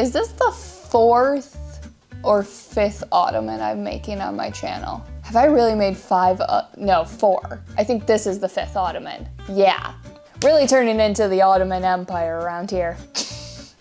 Is this the 4th or 5th Ottoman I'm making on my channel? Have I really made 5? No, 4. I think this is the 5th Ottoman. Yeah. Really turning into the Ottoman Empire around here.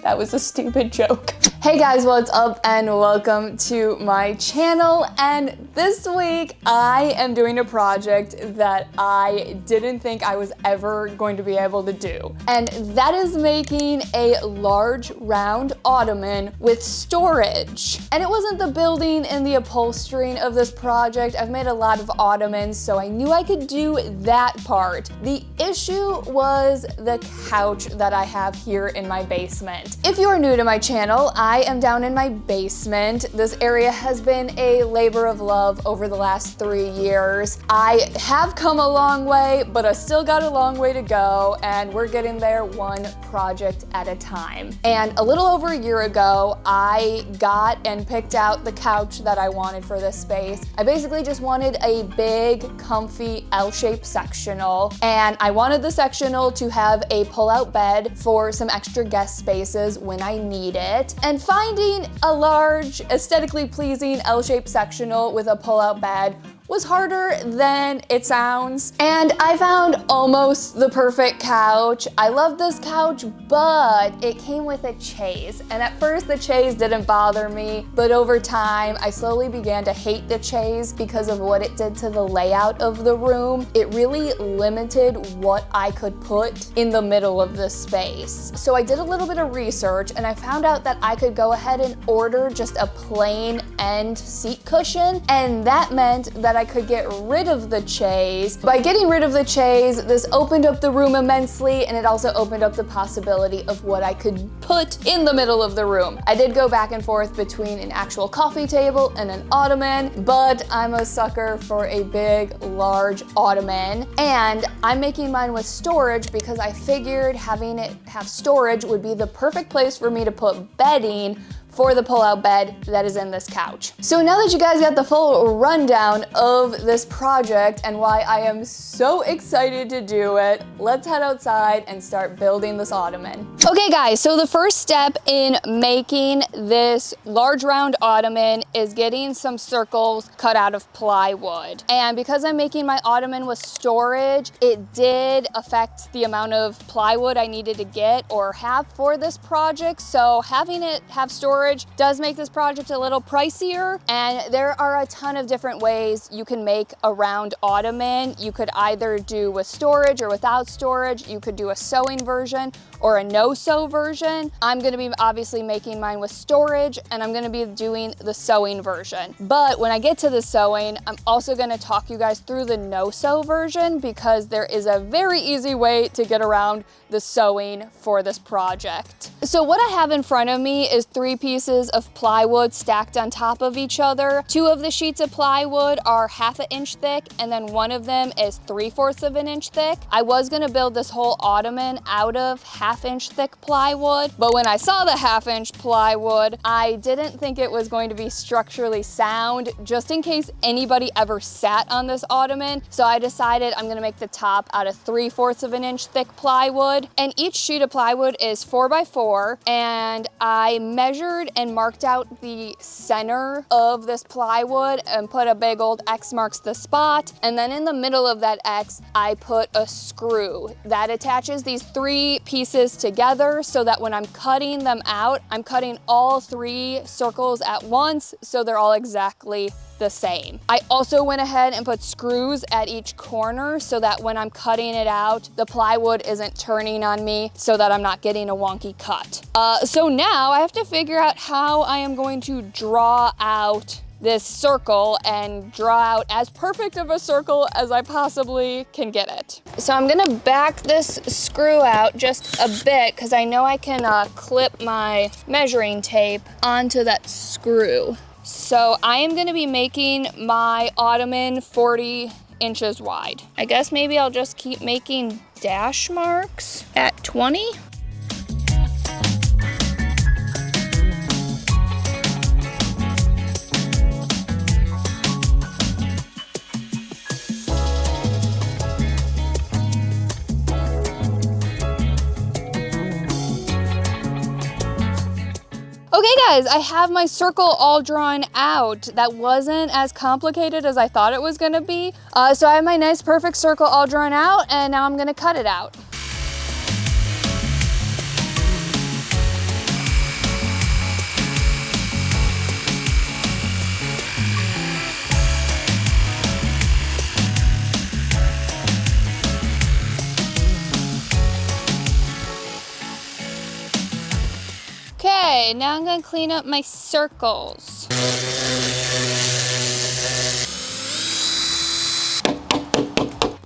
That was a stupid joke. Hey guys, what's up and welcome to my channel. And this week I am doing a project that I didn't think I was ever going to be able to do. And that is making a large round ottoman with storage. And it wasn't the building and the upholstering of this project. I've made a lot of ottomans, so I knew I could do that part. The issue was the couch that I have here in my basement. If you are new to my channel, I am down in my basement. This area has been a labor of love over the last 3 years. I have come a long way, but I still got a long way to go, and we're getting there one project at a time. And a little over a year ago, I got and picked out the couch that I wanted for this space. I basically just wanted a big, comfy L-shaped sectional, and I wanted the sectional to have a pull-out bed for some extra guest spaces when I need it. And finding a large, aesthetically pleasing L-shaped sectional with a pull-out bed was harder than it sounds. And I found almost the perfect couch. I love this couch, but it came with a chaise. And at first the chaise didn't bother me, but over time I slowly began to hate the chaise because of what it did to the layout of the room. It really limited what I could put in the middle of this space. So I did a little bit of research and I found out that I could go ahead and order just a plain end seat cushion, and that meant that I could get rid of the chaise. By getting rid of the chaise, this opened up the room immensely, and it also opened up the possibility of what I could put in the middle of the room. I did go back and forth between an actual coffee table and an ottoman, but I'm a sucker for a big, large ottoman, and I'm making mine with storage because I figured having it have storage would be the perfect place for me to put bedding for the pull-out bed that is in this couch. So now that you guys got the full rundown of this project and why I am so excited to do it, let's head outside and start building this ottoman. Okay guys, so the first step in making this large round ottoman is getting some circles cut out of plywood. And because I'm making my ottoman with storage, it did affect the amount of plywood I needed to get or have for this project. So having it have storage does make this project a little pricier, and there are a ton of different ways you can make a round ottoman. You could either do with storage or without storage. You could do a sewing version or a no-sew version. I'm gonna be obviously making mine with storage, and I'm gonna be doing the sewing version. But when I get to the sewing, I'm also gonna talk you guys through the no-sew version because there is a very easy way to get around the sewing for this project. So what I have in front of me is 3 pieces of plywood stacked on top of each other. 2 of the sheets of plywood are 1/2 inch thick, and then one of them is 3/4 of an inch thick. I was gonna build this whole ottoman out of 1/2 inch thick plywood, but when I saw the 1/2 inch plywood, I didn't think it was going to be structurally sound, just in case anybody ever sat on this ottoman. So I decided I'm gonna make the top out of 3/4 of an inch thick plywood. And each sheet of plywood is 4x4, and I measured and marked out the center of this plywood and put a big old X marks the spot. And then in the middle of that X, I put a screw that attaches these 3 pieces together so that when I'm cutting them out, I'm cutting all 3 circles at once so they're all exactly the same. I also went ahead and put screws at each corner so that when I'm cutting it out, the plywood isn't turning on me so that I'm not getting a wonky cut. So now I have to figure out how I am going to draw out this circle and draw out as perfect of a circle as I possibly can get it. So I'm gonna back this screw out just a bit because I know I can clip my measuring tape onto that screw. So I am gonna be making my ottoman 40 inches wide. I guess maybe I'll just keep making dash marks at 20. Okay guys, I have my circle all drawn out. That wasn't as complicated as I thought it was gonna be. So I have my nice perfect circle all drawn out, and now I'm gonna cut it out. Okay, now I'm gonna clean up my circles.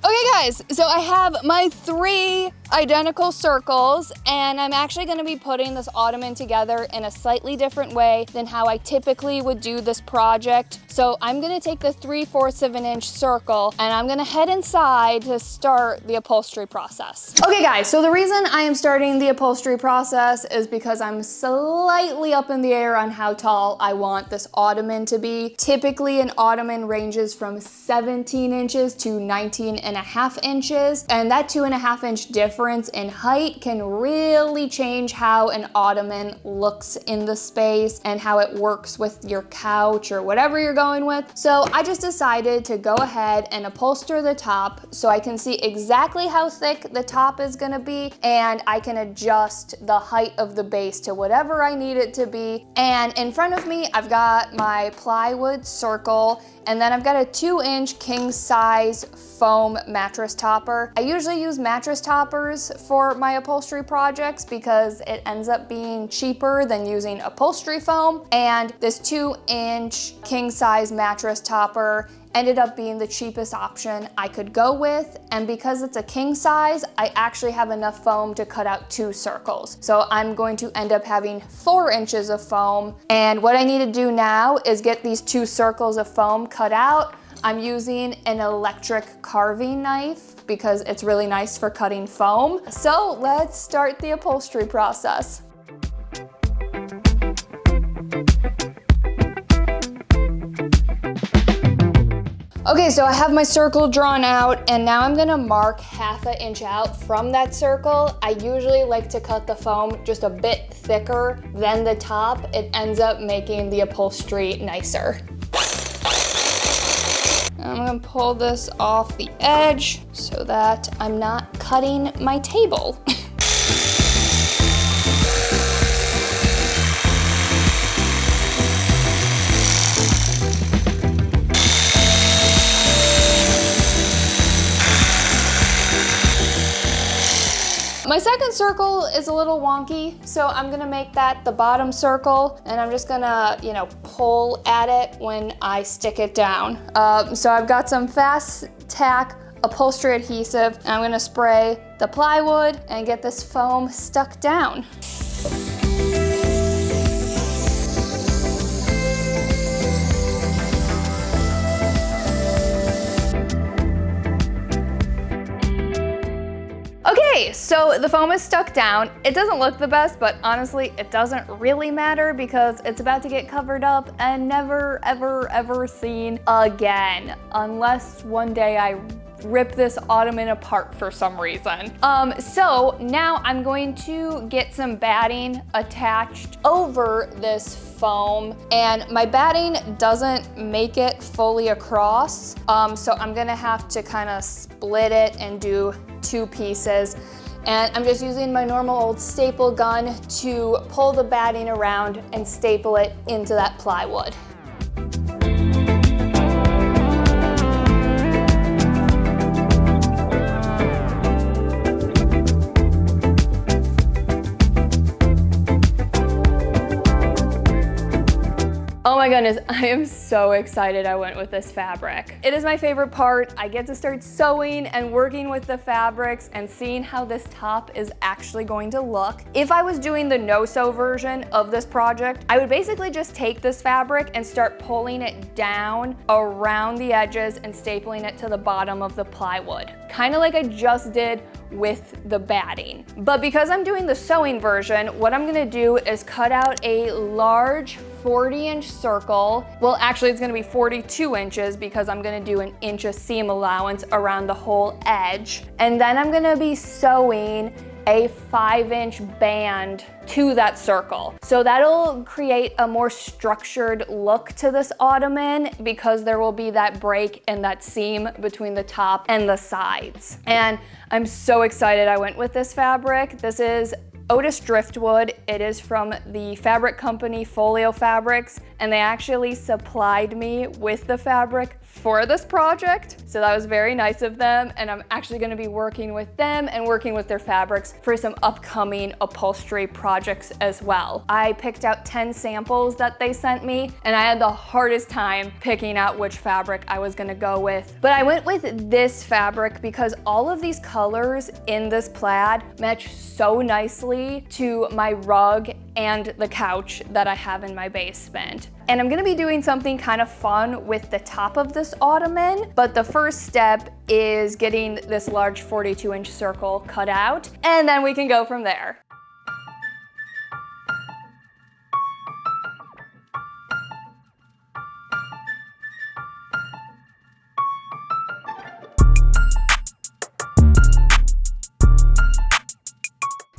Okay guys, so I have my 3 identical circles, and I'm actually gonna be putting this ottoman together in a slightly different way than how I typically would do this project. So I'm gonna take the 3/4 of an inch circle, and I'm gonna head inside to start the upholstery process. Okay guys, so the reason I am starting the upholstery process is because I'm slightly up in the air on how tall I want this ottoman to be. Typically an ottoman ranges from 17 inches to 19.5 inches, and that 2.5 inch difference in height can really change how an ottoman looks in the space and how it works with your couch or whatever you're going with. So I just decided to go ahead and upholster the top so I can see exactly how thick the top is gonna be, and I can adjust the height of the base to whatever I need it to be. And in front of me, I've got my plywood circle, and then I've got a 2-inch king size foam mattress topper. I usually use mattress toppers for my upholstery projects because it ends up being cheaper than using upholstery foam. And this 2-inch king size mattress topper ended up being the cheapest option I could go with. And because it's a king size, I actually have enough foam to cut out 2 circles. So I'm going to end up having 4 inches of foam. And what I need to do now is get these 2 circles of foam cut out. I'm using an electric carving knife because it's really nice for cutting foam. So let's start the upholstery process. Okay, so I have my circle drawn out, and now I'm gonna mark 1/2 inch out from that circle. I usually like to cut the foam just a bit thicker than the top. It ends up making the upholstery nicer. I'm gonna pull this off the edge so that I'm not cutting my table. My second circle is a little wonky, so I'm gonna make that the bottom circle, and I'm just gonna, pull at it when I stick it down. So I've got some fast tack upholstery adhesive, and I'm gonna spray the plywood and get this foam stuck down. Okay, so the foam is stuck down. It doesn't look the best, but honestly, it doesn't really matter because it's about to get covered up and never, ever, ever seen again. Unless one day I rip this ottoman apart for some reason. So now I'm going to get some batting attached over this foam, and my batting doesn't make it fully across, so I'm gonna have to kind of split it and do 2 pieces. And I'm just using my normal old staple gun to pull the batting around and staple it into that plywood. Oh my goodness, I am so excited I went with this fabric. It is my favorite part. I get to start sewing and working with the fabrics and seeing how this top is actually going to look. If I was doing the no-sew version of this project, I would basically just take this fabric and start pulling it down around the edges and stapling it to the bottom of the plywood, kind of like I just did with the batting. But because I'm doing the sewing version, what I'm gonna do is cut out a large 40-inch circle. Well, actually it's gonna be 42 inches because I'm gonna do 1 inch of seam allowance around the whole edge. And then I'm gonna be sewing a 5-inch band to that circle. So that'll create a more structured look to this ottoman because there will be that break and that seam between the top and the sides. And I'm so excited I went with this fabric. This is Otis Driftwood. It is from the fabric company Folio Fabrics, and they actually supplied me with the fabric for this project. So that was very nice of them, and I'm actually gonna be working with them and working with their fabrics for some upcoming upholstery projects as well. I picked out 10 samples that they sent me, and I had the hardest time picking out which fabric I was gonna go with. But I went with this fabric because all of these colors in this plaid match so nicely to my rug and the couch that I have in my basement. And I'm gonna be doing something kind of fun with the top of this ottoman, but the first step is getting this large 42-inch circle cut out, and then we can go from there.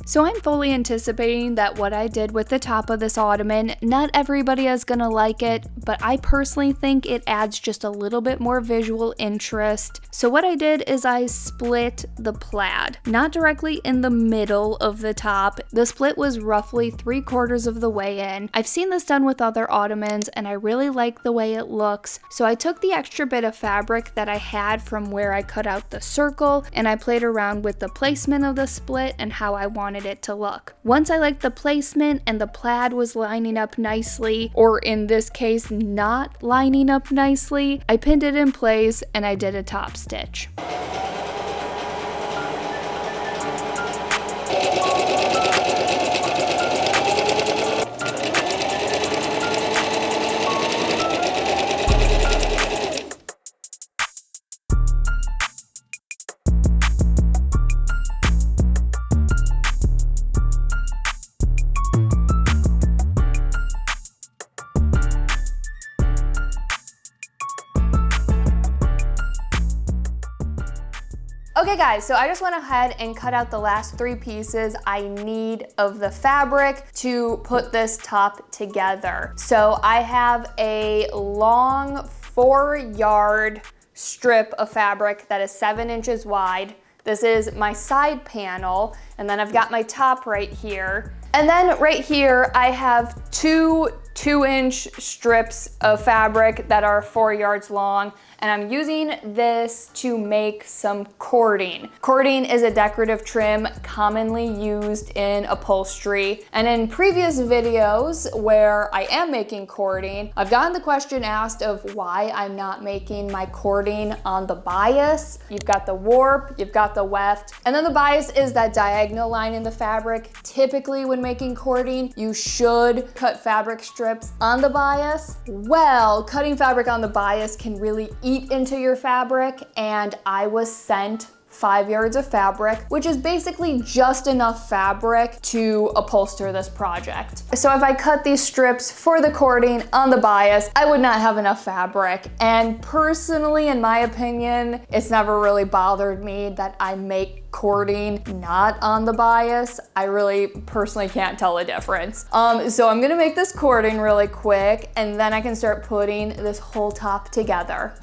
So I'm fully anticipating that what I did with the top of this ottoman, not everybody is gonna like it, but I personally think it adds just a little bit more visual interest. So what I did is I split the plaid, not directly in the middle of the top. The split was roughly 3/4 of the way in. I've seen this done with other ottomans and I really like the way it looks. So I took the extra bit of fabric that I had from where I cut out the circle and I played around with the placement of the split and how I wanted it to look. Once I liked the placement and the plaid was lining up nicely, or in this case not lining up nicely, I pinned it in place and I did a top stitch. Okay guys, so I just went ahead and cut out the last 3 pieces I need of the fabric to put this top together. So I have a long 4-yard strip of fabric that is 7 inches wide. This is my side panel, and then I've got my top right here. And then right here, I have 2 2-inch strips of fabric that are 4 yards long, and I'm using this to make some cording. Cording is a decorative trim commonly used in upholstery, and in previous videos where I am making cording, I've gotten the question asked of why I'm not making my cording on the bias. You've got the warp, you've got the weft, and then the bias is that diagonal line in the fabric. Typically when making cording, you should cut fabric strips on the bias. Well, cutting fabric on the bias can really eat into your fabric, and I was sent 5 yards of fabric, which is basically just enough fabric to upholster this project. So if I cut these strips for the cording on the bias, I would not have enough fabric. And personally, in my opinion, it's never really bothered me that I make cording not on the bias. I really personally can't tell the difference. So I'm gonna make this cording really quick, and then I can start putting this whole top together.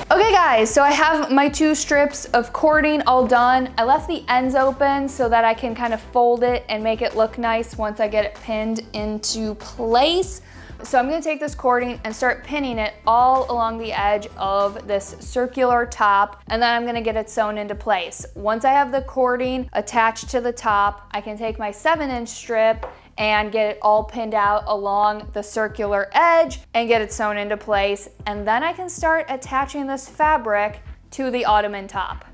Okay guys, so I have my 2 strips of cording all done. I left the ends open so that I can kind of fold it and make it look nice once I get it pinned into place. So I'm gonna take this cording and start pinning it all along the edge of this circular top, and then I'm gonna get it sewn into place. Once I have the cording attached to the top, I can take my 7-inch strip and get it all pinned out along the circular edge and get it sewn into place. And then I can start attaching this fabric to the ottoman top.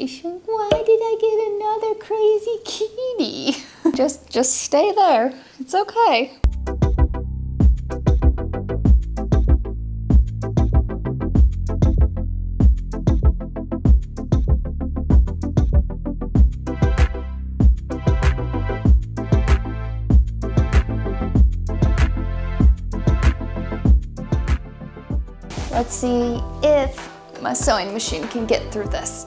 station. Why did I get another crazy kitty? Just stay there. It's okay. Let's see if my sewing machine can get through this.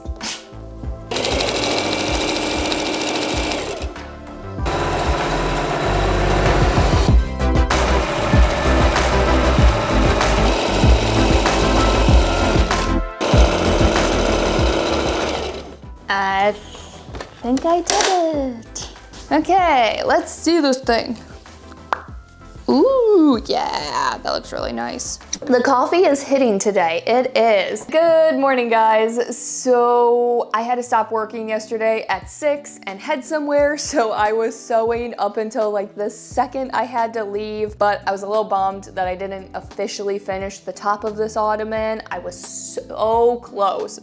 I think I did it. Okay, let's do this thing. Ooh, yeah, that looks really nice. The coffee is hitting today, it is. Good morning, guys. So I had to stop working yesterday at 6 and head somewhere, so I was sewing up until like the second I had to leave, but I was a little bummed that I didn't officially finish the top of this ottoman. I was so close.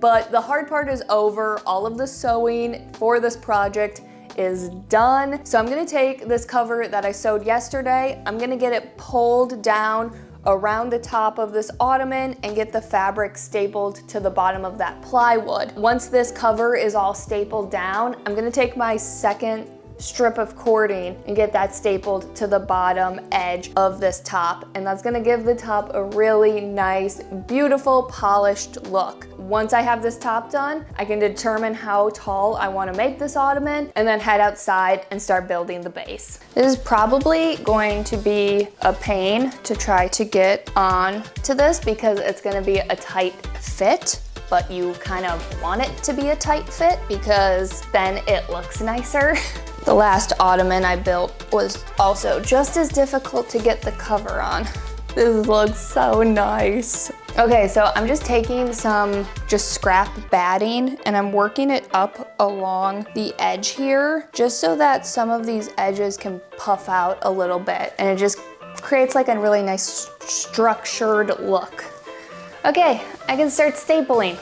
But the hard part is over. All of the sewing for this project is done. So I'm gonna take this cover that I sewed yesterday, I'm gonna get it pulled down around the top of this ottoman and get the fabric stapled to the bottom of that plywood. Once this cover is all stapled down, I'm gonna take my second strip of cording and get that stapled to the bottom edge of this top, and that's gonna give the top a really nice, beautiful, polished look. Once I have this top done, I can determine how tall I want to make this ottoman and then head outside and start building the base. This is probably going to be a pain to try to get on to this because it's going to be a tight fit, but you kind of want it to be a tight fit because then it looks nicer. The last ottoman I built was also just as difficult to get the cover on. This looks so nice. Okay, so I'm just taking some scrap batting and I'm working it up along the edge here, just so that some of these edges can puff out a little bit and it just creates like a really nice structured look. Okay, I can start stapling.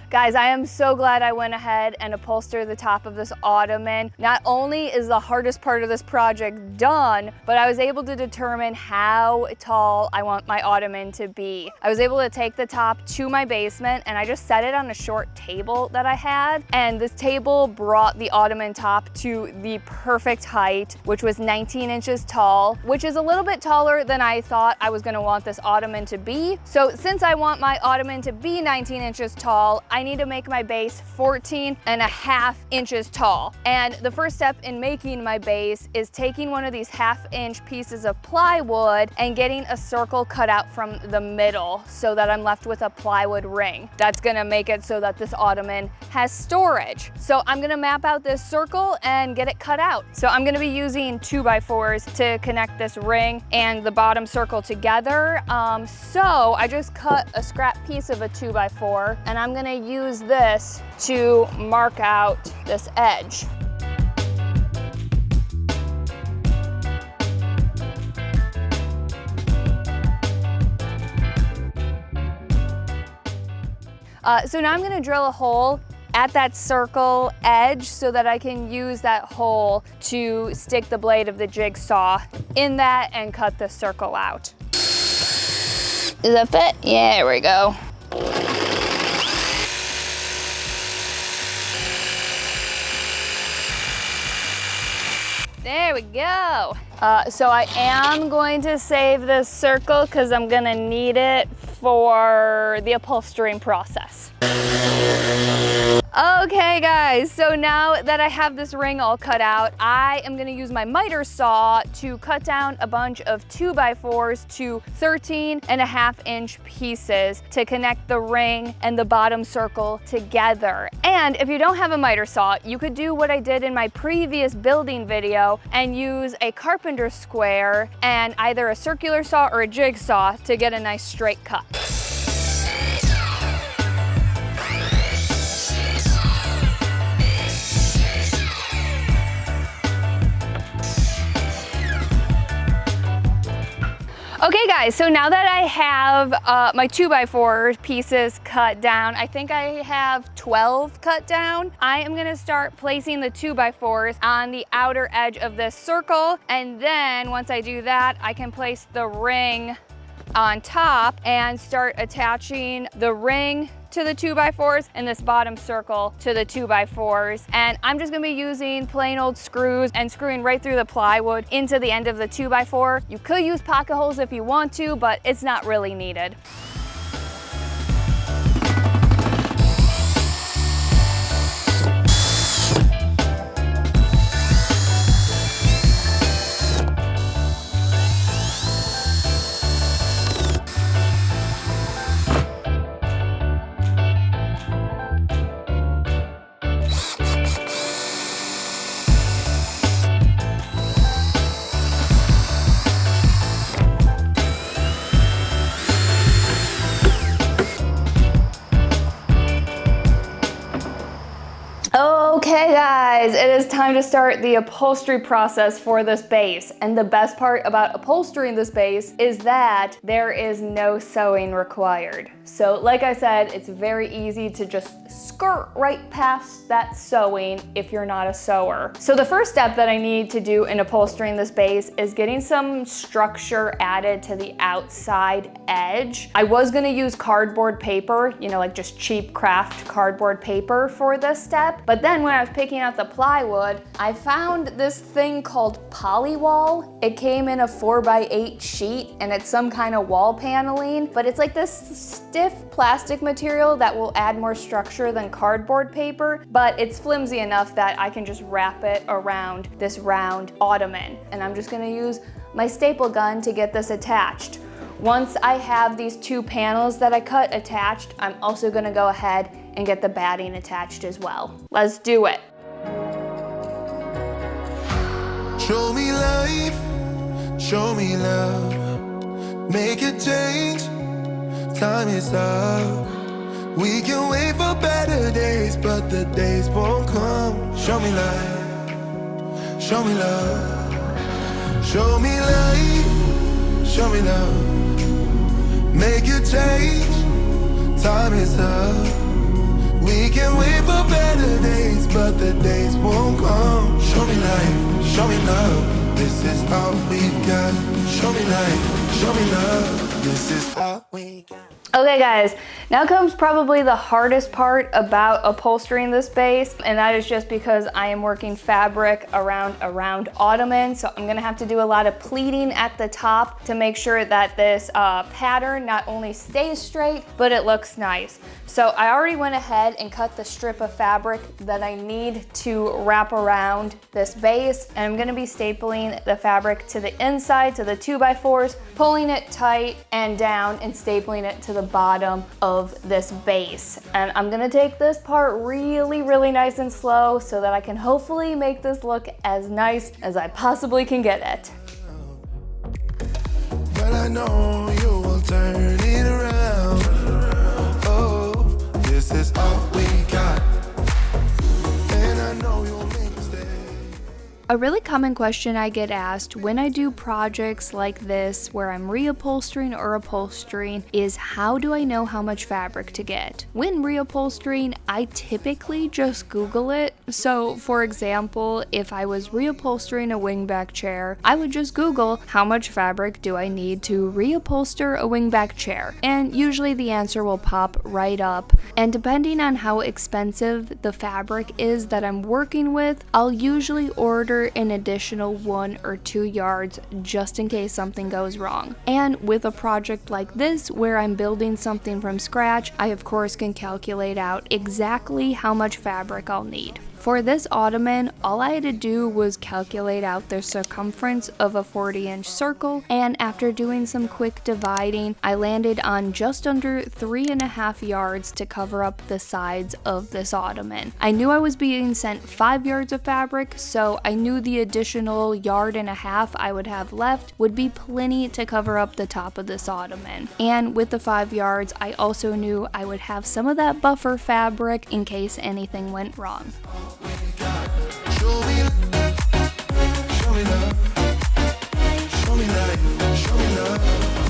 Guys, I am so glad I went ahead and upholstered the top of this ottoman. Not only is the hardest part of this project done, but I was able to determine how tall I want my ottoman to be. I was able to take the top to my basement and I just set it on a short table that I had. And this table brought the ottoman top to the perfect height, which was 19 inches tall, which is a little bit taller than I thought I was gonna want this ottoman to be. So since I want my ottoman to be 19 inches tall, I need to make my base 14.5 inches tall. And the first step in making my base is taking one of these 1/2-inch pieces of plywood and getting a circle cut out from the middle so that I'm left with a plywood ring. That's gonna make it so that this ottoman has storage. So I'm gonna map out this circle and get it cut out. So I'm gonna be using 2x4s to connect this ring and the bottom circle together. So I just cut a scrap piece of a 2x4 and I'm gonna use this to mark out this edge. So now I'm going to drill a hole at that circle edge so that I can use that hole to stick the blade of the jigsaw in that and cut the circle out. Does that fit? Yeah, there we go. There we go. So I am going to save this circle because I'm gonna need it for the upholstering process. Okay guys, so now that I have this ring all cut out, I am gonna use my miter saw to cut down a bunch of 2x4s to 13.5-inch pieces to connect the ring and the bottom circle together. And if you don't have a miter saw, you could do what I did in my previous building video and use a carpenter square and either a circular saw or a jigsaw to get a nice straight cut. Okay guys, so now that I have my 2x4 pieces cut down, I think I have 12 cut down. I am gonna start placing the 2x4s on the outer edge of this circle. And then once I do that, I can place the ring on top and start attaching the ring to the 2x4s and this bottom circle to the 2x4s. And I'm just gonna be using plain old screws and screwing right through the plywood into the end of the 2x4. You could use pocket holes if you want to, but it's not really needed. Okay guys, it is time to start the upholstery process for this base. And the best part about upholstering this base is that there is no sewing required. So like I said, it's very easy to just skirt right past that sewing if you're not a sewer. So the first step that I need to do in upholstering this base is getting some structure added to the outside edge. I was gonna use cardboard paper, you know, like just cheap craft cardboard paper for this step. But then when I was picking out the plywood, I found this thing called Polywall. It came in a 4x8 sheet and it's some kind of wall paneling, but it's like this stiff plastic material that will add more structure than cardboard paper, but it's flimsy enough that I can just wrap it around this round ottoman. And I'm just gonna use my staple gun to get this attached. Once I have these two panels that I cut attached, I'm also gonna go ahead and get the batting attached as well. Let's do it. Show me life, show me love, make a change, time is up. We can wait for better days, but the days won't come. Show me life, show me love, show me life, show me love, make a change, time is up. We can wait for better days, but the days won't come. Show me life, show me love, this is all we got. Show me life, show me love, this is all we got. Okay guys, now comes probably the hardest part about upholstering this base, and that is just because I am working fabric around a round ottoman, so I'm gonna have to do a lot of pleating at the top to make sure that this pattern not only stays straight, but it looks nice. So I already went ahead and cut the strip of fabric that I need to wrap around this base, and I'm gonna be stapling the fabric to the inside, to the 2x4s, pulling it tight and down and stapling it to the bottom of this base. And I'm gonna take this part really, really nice and slow so that I can hopefully make this look as nice as I possibly can get it. But I know you will turn it around. Oh, this is all we got. And I know you'll make mistakes. A really common question I get asked when I do projects like this where I'm reupholstering or upholstering is how do I know how much fabric to get? When reupholstering, I typically just Google it So for example, if I was reupholstering a wingback chair, I would just Google how much fabric do I need to reupholster a wingback chair, and usually the answer will pop right up. And depending on how expensive the fabric is that I'm working with, I'll usually order an additional 1 or 2 yards just in case something goes wrong. And with a project like this where I'm building something from scratch, I of course can calculate out exactly how much fabric I'll need. For this ottoman, all I had to do was calculate out the circumference of a 40-inch circle, and after doing some quick dividing, I landed on just under 3.5 yards to cover up the sides of this ottoman. I knew I was being sent 5 yards of fabric, so I knew the additional 1.5 yards I would have left would be plenty to cover up the top of this ottoman. And with the 5 yards, I also knew I would have some of that buffer fabric in case anything went wrong. Show me love, show me love, show me life, show me love.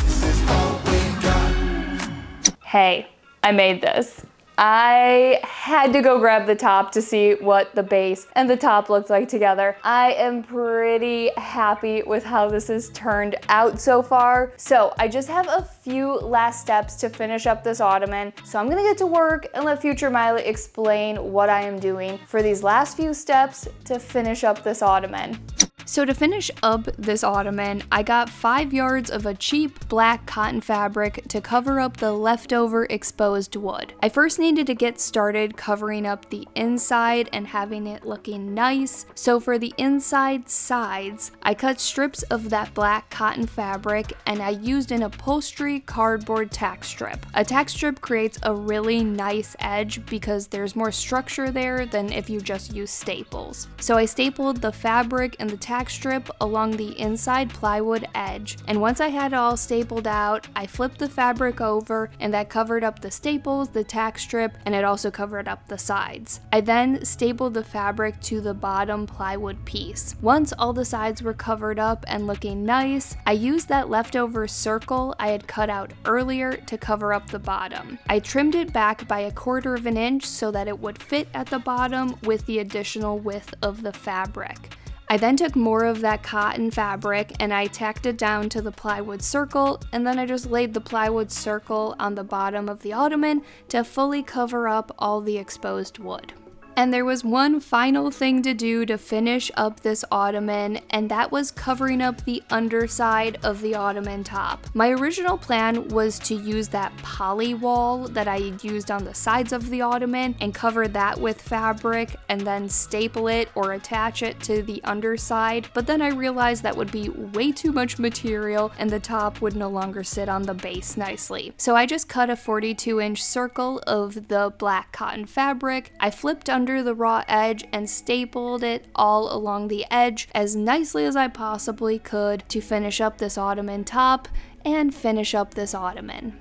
This is all we got. Hey, I made this. I had to go grab the top to see what the base and the top looked like together. I am pretty happy with how this has turned out so far. So I just have a few last steps to finish up this ottoman. So I'm gonna get to work and let future Miley explain what I am doing for these last few steps to finish up this ottoman. So to finish up this ottoman, I got 5 yards of a cheap black cotton fabric to cover up the leftover exposed wood. I first needed to get started covering up the inside and having it looking nice. So for the inside sides, I cut strips of that black cotton fabric and I used an upholstery cardboard tack strip. A tack strip creates a really nice edge because there's more structure there than if you just use staples. So I stapled the fabric and the tack strip along the inside plywood edge, and once I had it all stapled out, I flipped the fabric over and that covered up the staples, the tack strip, and it also covered up the sides. I then stapled the fabric to the bottom plywood piece. Once all the sides were covered up and looking nice, I used that leftover circle I had cut out earlier to cover up the bottom. I trimmed it back by 1/4 inch so that it would fit at the bottom with the additional width of the fabric. I then took more of that cotton fabric and I tacked it down to the plywood circle, and then I just laid the plywood circle on the bottom of the ottoman to fully cover up all the exposed wood. And there was one final thing to do to finish up this ottoman, and that was covering up the underside of the ottoman top. My original plan was to use that poly wall that I had used on the sides of the ottoman and cover that with fabric and then staple it or attach it to the underside, but then I realized that would be way too much material and the top would no longer sit on the base nicely. So I just cut a 42-inch circle of the black cotton fabric. I flipped under the raw edge and stapled it all along the edge as nicely as I possibly could to finish up this ottoman top and finish up this ottoman.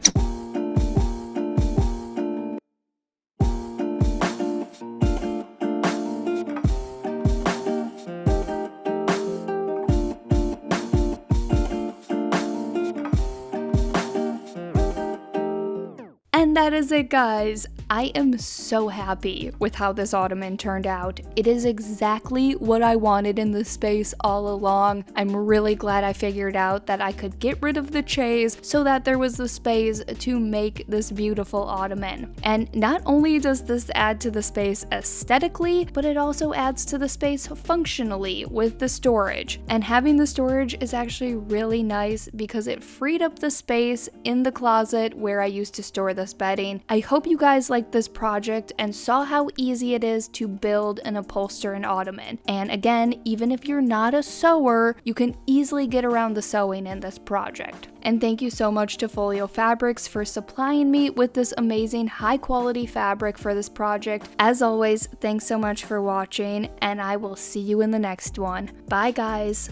And that is it, guys. I am so happy with how this ottoman turned out. It is exactly what I wanted in this space all along. I'm really glad I figured out that I could get rid of the chaise so that there was the space to make this beautiful ottoman. And not only does this add to the space aesthetically, but it also adds to the space functionally with the storage. And having the storage is actually really nice because it freed up the space in the closet where I used to store this bedding. I hope you guys liked this project and saw how easy it is to build and upholster an ottoman. And again, even if you're not a sewer, you can easily get around the sewing in this project. And thank you so much to Folio Fabrics for supplying me with this amazing high quality fabric for this project. As always, thanks so much for watching, and I will see you in the next one. Bye guys!